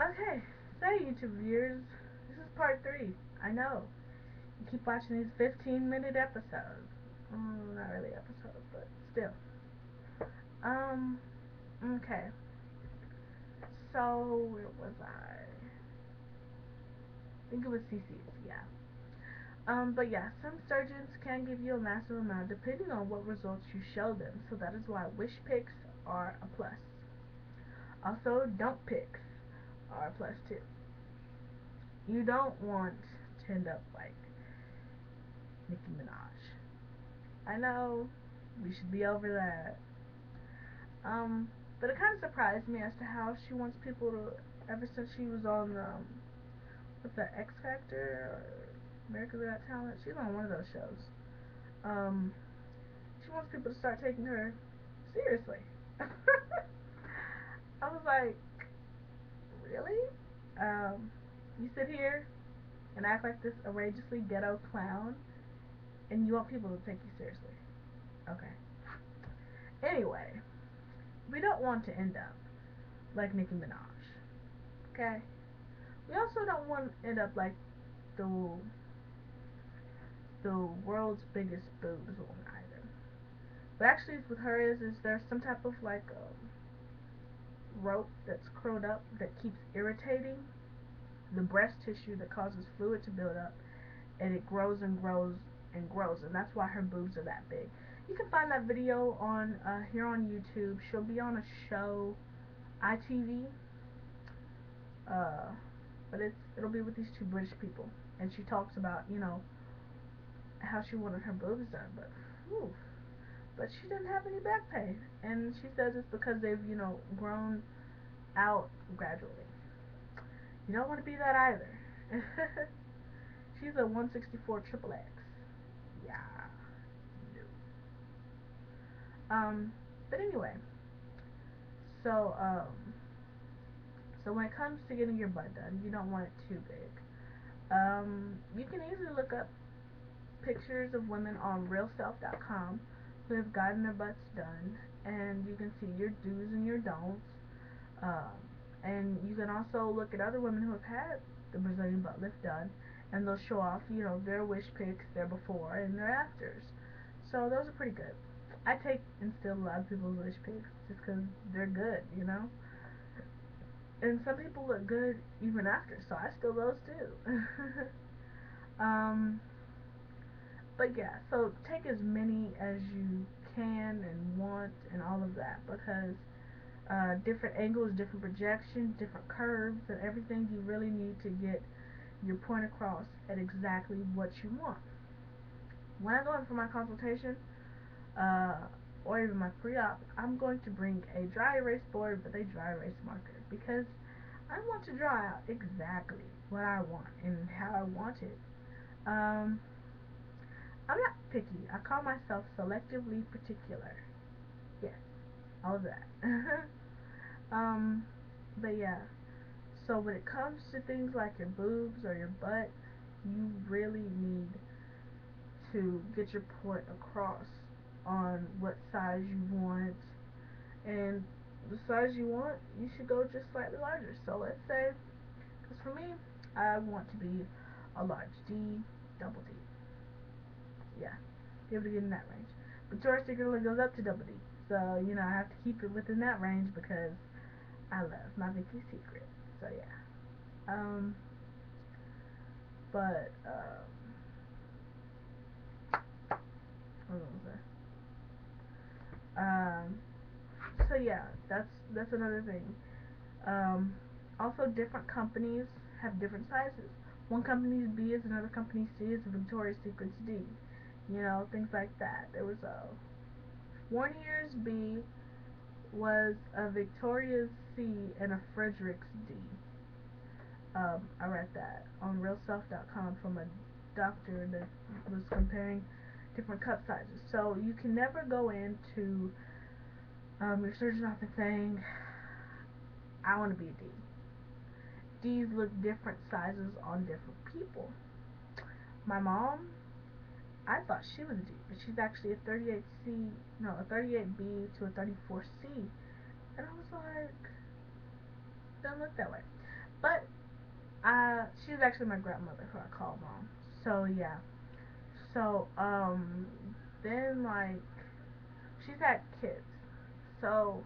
Okay, so YouTube viewers, this is part 3. I know. You keep watching these 15-minute episodes. Not really episodes, but still. Um, okay. So, where was I? I think it was CC's, yeah. But yeah, some surgeons can give you a massive amount depending on what results you show them, so that is why wish pics are a plus. Also, don't pics are a plus too. You don't want to end up like Nicki Minaj. I know we should be over that. But it kind of surprised me as to how she wants people to, ever since she was on, with the X Factor or America's Got Talent, she's on one of those shows. Um, she wants people to start taking her seriously. I was like, really? You sit here and act like this outrageously ghetto clown, and you want people to take you seriously. Okay. Anyway, we don't want to end up like Nicki Minaj. Okay? We also don't want to end up like the the world's biggest boobs woman either. But actually, with her is there's some type of like rope that's curled up that keeps irritating the breast tissue that causes fluid to build up, and it grows and grows and grows, and that's why her boobs are that big. You can find that video on here on YouTube. She'll be on a show, ITV, uh, but it'll be with these two British people, and she talks about how she wanted her boobs done, but whew, but she didn't have any back pain, and she says it's because they've grown out gradually. You don't want to be that either. She's a 164 triple X. Yeah, no. But anyway, so so when it comes to getting your butt done, you don't want it too big. You can easily look up pictures of women on realself.com who have gotten their butts done, and you can see your do's and your don'ts. Um, and you can also look at other women who have had the Brazilian butt lift done, and they'll show off, their wish pics, their before and their afters. So those are pretty good. I take and steal a lot of people's wish pics just because they're good. And some people look good even after, so I steal those too. um, but yeah, so take as many as you can and want and all of that, because different angles, different projections, different curves, and everything, you really need to get your point across at exactly what you want. When I go in for my consultation, uh, or even my pre-op, I'm going to bring a dry erase board with a dry erase marker, because I want to draw out exactly what I want and how I want it. Um, I'm not picky. I call myself selectively particular. Yes, all of that. um, but yeah. So when it comes to things like your boobs or your butt, you really need to get your point across on what size you want, and the size you want, you should go just slightly larger. So let's say, because for me, I want to be a large D, double D. Yeah, be able to get in that range. But Victoria's Secret only goes up to double D. So, I have to keep it within that range because I love my Victoria's Secret. So, yeah. Um, but, what was that? So yeah, that's another thing. Um, Also, different companies have different sizes. One company's B is another company's C is Victoria's Secret's D. Things like that. There was a 1 year's B was a Victoria's C and a Frederick's D. I read that on realself.com from a doctor that was comparing different cup sizes. So you can never go into your surgeon's office saying, I want to be a D. D's look different sizes on different people. My mom, I thought she was a D, but she's actually a 38C, no, a 38B to a 34C. And I was like, doesn't look that way. But she's actually my grandmother, who I call mom. So yeah. So then like she's had kids. So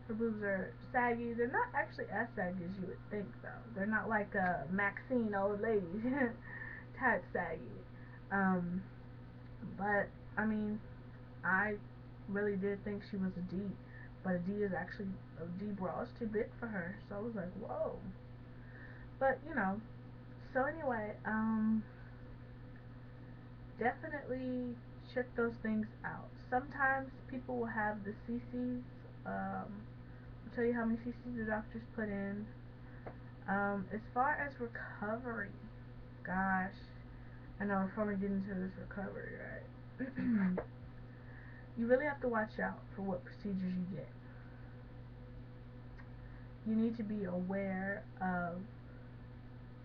her boobs are saggy. They're not actually as saggy as you would think, though. They're not like a Maxine old lady type saggy. Um, but I mean, I really did think she was a D, but a D is actually a D bra is too big for her. So I was like, whoa. But so anyway, definitely check those things out. Sometimes people will have the CCs. I'll tell you how many CCs the doctors put in. As far as recovery, gosh, I know we're finally getting into this recovery, right? You really have to watch out for what procedures you get. You need to be aware of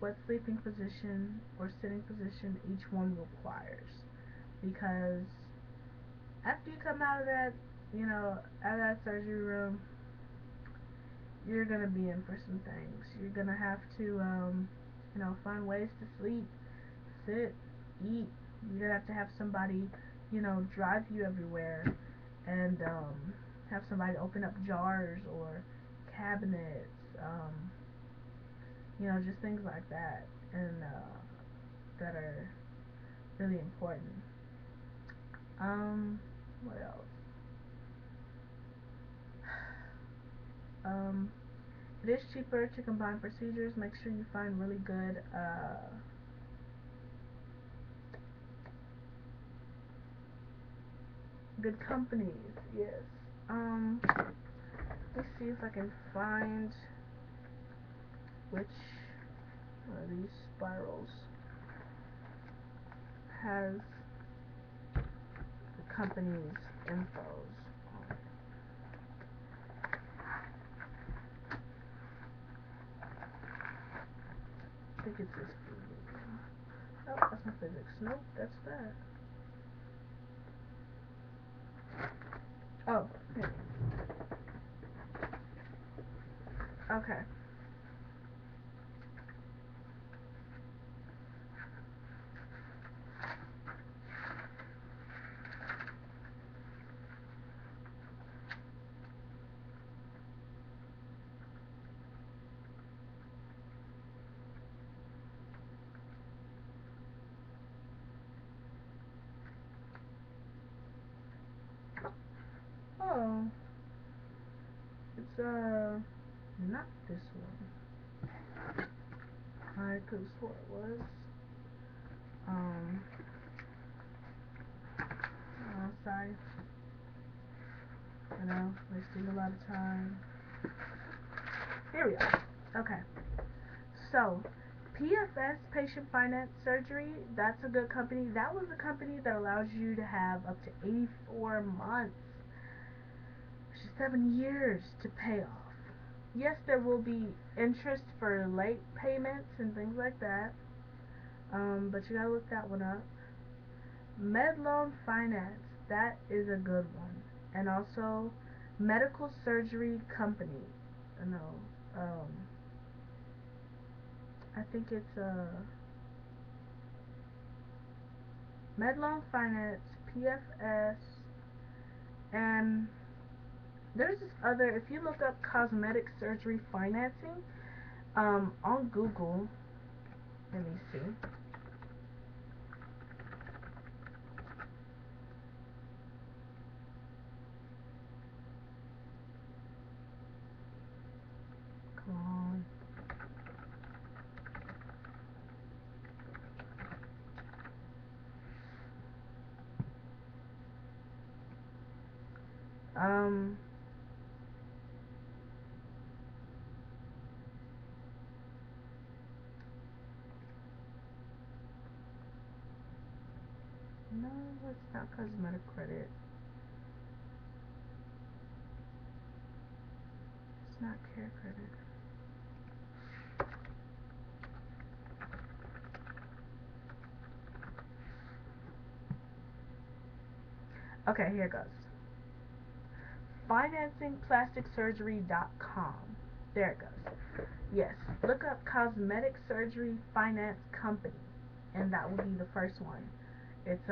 what sleeping position or sitting position each one requires. Because after you come out of that, out of that surgery room, you're gonna be in for some things. You're gonna have to, find ways to sleep, sit, eat. You're gonna have to have somebody, drive you everywhere, and have somebody open up jars or cabinets, just things like that, and that are really important. What else? Um, it is cheaper to combine procedures. Make sure you find really good companies. Yes. Let's see if I can find which one of these spirals has the company's infos on it. I think it's this blue. Oh, that's my physics. Nope, that's that. Oh, here. Okay. Oh, it's not this one. I could have swore it was. Um, oh, sorry. Wasting a lot of time. Here we are. Okay. So, PFS, Patient Finance Surgery, that's a good company. That was a company that allows you to have up to 84 months, which is 7 years, to pay off. Yes, there will be interest for late payments and things like that, but you gotta look that one up. MedLoan Finance, that is a good one. And also, Medical Surgery Company. No, um, I think it's MedLoan Finance, PFS, and there's this other. If you look up cosmetic surgery financing, on Google, let me see. Come on. Um, no, it's not cosmetic credit. It's not care credit. Okay, here goes. Financingplasticsurgery.com. There it goes. Yes, look up cosmetic surgery finance company, and that will be the first one. It's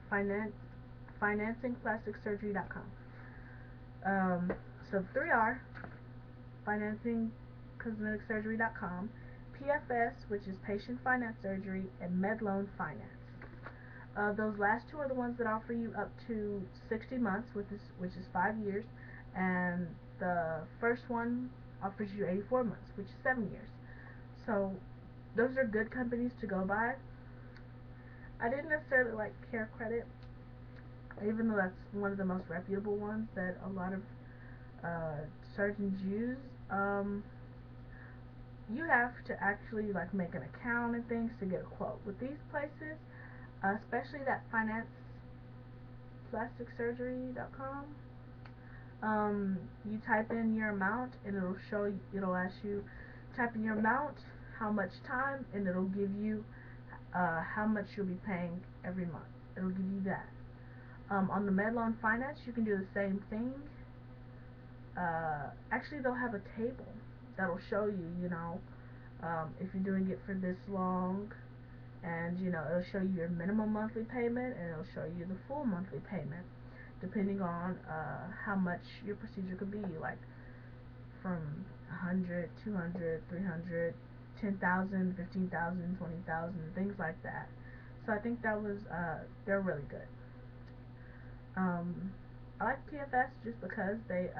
finance financingplasticsurgery.com. So 3R financingcosmeticsurgery.com, PFS, which is patient finance surgery, and Medloan Finance. Those last two are the ones that offer you up to 60 months, which is 5 years, and the first one offers you 84 months, which is 7 years. So those are good companies to go by. I didn't necessarily like Care Credit, even though that's one of the most reputable ones that a lot of uh, surgeons use. Um, you have to actually like make an account and things to get a quote with these places, especially that finance plasticsurgery.com. You type in your amount and it'll ask you type in your amount, how much time, and it'll give you how much you'll be paying every month. It'll give you that. On the Medloan Finance, you can do the same thing. Actually, they'll have a table that'll show you, if you're doing it for this long, and it'll show you your minimum monthly payment, and it'll show you the full monthly payment, depending on how much your procedure could be, like from 100, 200, 300, 10,000, 15,000, 20,000, things like that. So I think they're really good. Um, I like PFS just because they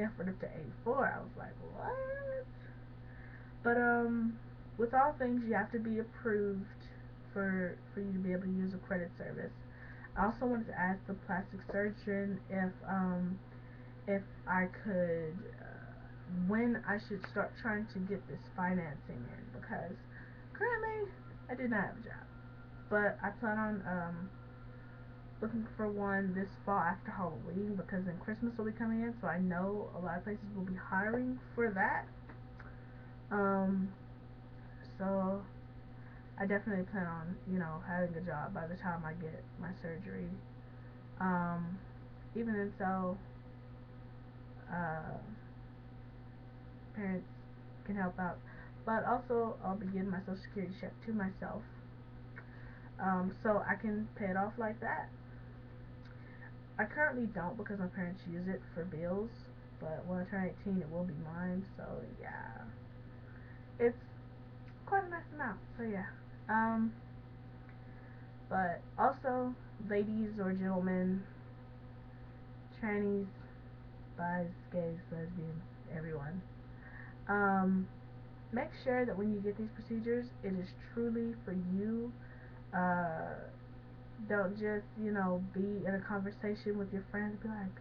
offered up to 84. I was like, what? But with all things, you have to be approved for you to be able to use a credit service. I also wanted to ask the plastic surgeon if I could when I should start trying to get this financing in, because currently I do not have a job, but I plan on looking for one this fall after Halloween, because then Christmas will be coming in, so I know a lot of places will be hiring for that. Um, so I definitely plan on, having a job by the time I get my surgery. Um, even then, so uh, parents can help out, but also I'll be getting my Social Security check to myself, so I can pay it off like that. I currently don't because my parents use it for bills, but when I turn 18, it will be mine. So yeah, it's quite a nice amount. So yeah, um, but also, ladies or gentlemen, trannies, bis, gays, lesbians, everyone, um, make sure that when you get these procedures, it is truly for you. Uh, don't just be in a conversation with your friends and be like,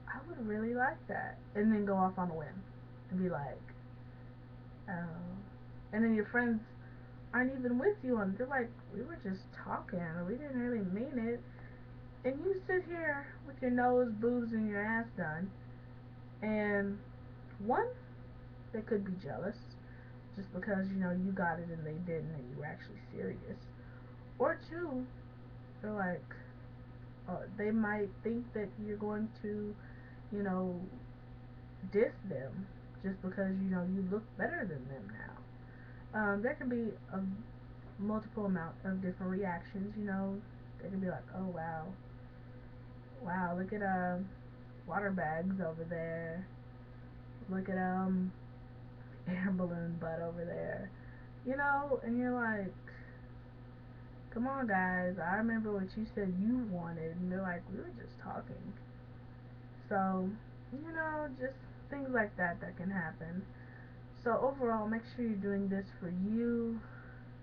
I would really like that, and then go off on a whim and be like, oh, and then your friends aren't even with you on. They're like, we were just talking, we didn't really mean it, and you sit here with your nose, boobs, and your ass done, and one, they could be jealous just because you got it and they didn't, and you were actually serious, or two, they're like, they might think that you're going to, you know, diss them just because you look better than them now. There can be a multiple amount of different reactions. They can be like, oh wow, wow, look at water bags over there. Look at air balloon butt over there. And you're like, come on guys, I remember what you said you wanted, and they're like, we were just talking. So just things like that can happen. So overall, make sure you're doing this for you,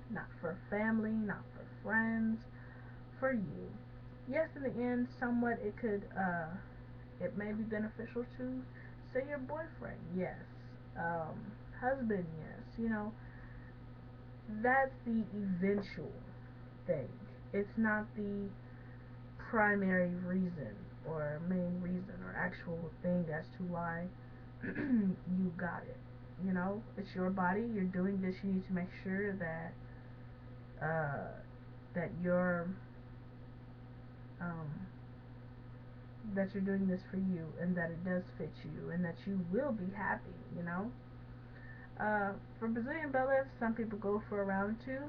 not for family, not for friends, for you. Yes, in the end, somewhat it may be beneficial to, say, your boyfriend, yes, husband, yes. That's the eventual thing. It's not the primary reason or main reason or actual thing as to why you got it. It's your body. You're doing this. You need to make sure uh, that um, that you're doing this for you and that it does fit you and that you will be happy, you know? For Brazilian butt lifts, some people go for around two.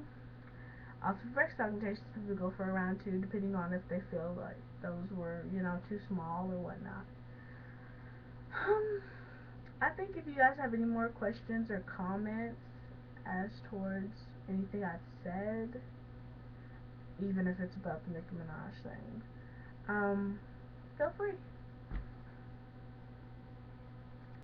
Also, for breast augmentations, some people go for around two, depending on if they feel like those were, too small or whatnot. Um, I think if you guys have any more questions or comments as towards anything I've said, even if it's about the Nicki Minaj thing, feel free.